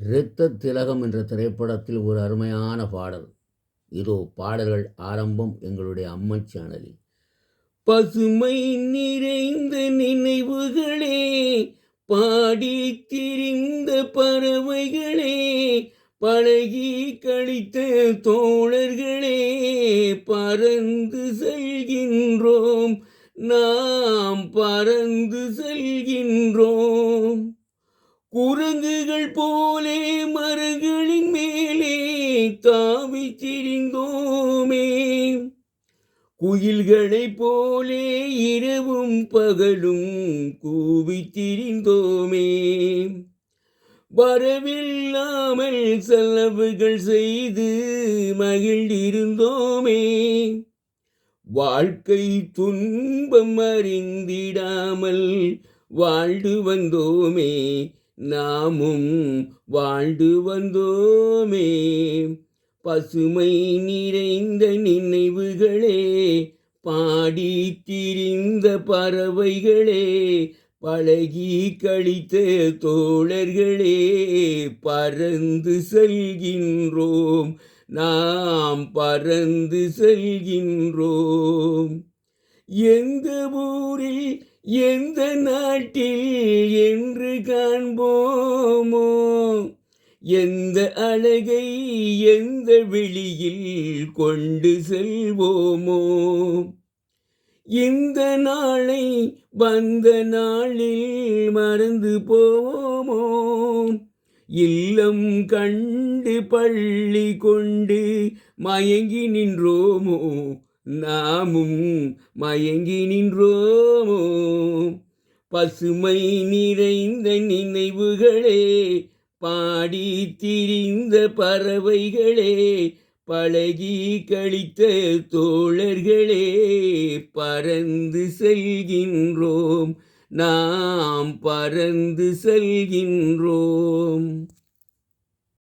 இரத்த திலகம் என்ற திரைப்படத்தில் ஒரு அருமையான பாடல். இதோ பாடல்கள் ஆரம்பம் எங்களுடைய அம்மன் சேனலில். பசுமை நிறைந்த நினைவுகளே, பாடி திரிந்த பறவைகளே, பழகி கழித்த தோழர்களே, பறந்து செல்கின்றோம், நாம் பறந்து செல்கின்றோம். குரங்குகள் போலே மரங்களின் மேலே தாவித் திரிந்தோமே, குயில்களைப் போலே இரவும் பகலும் கூவித் திரிந்தோமே, வரவில்லாமல் செலவுகள் செய்து மகிழ்ந்திருந்தோமே, வாழ்க்கை துன்பம் அறிந்திடாமல் வாழ்ந்து வந்தோமே, நாமும் வாழ்ந்து வந்தோமே. பசுமை நிறைந்த நினைவுகளே, பாடி திரிந்த பறவைகளே, பழகி கழித்த தோழர்களே, பறந்து செல்கின்றோம், நாம் பறந்து செல்கின்றோம். எந்த ஊரில் எந்த நாட்டில் என்று காண்போமோ, எந்த அழகை எந்த வெளியில் கொண்டு செல்வோமோ, இந்த நாளை வந்த நாளில் மறந்து போவோமோ, இல்லம் கண்டு பள்ளி கொண்டு மயங்கி நின்றோமோ, நாமும் மயங்கி நின்றோமோ. பசுமை நிறைந்த நினைவுகளே, பாடி திரிந்த பறவைகளே, பழகி கழித்த தோழர்களே, பறந்து செல்கின்றோம், நாம் பறந்து செல்கின்றோம்.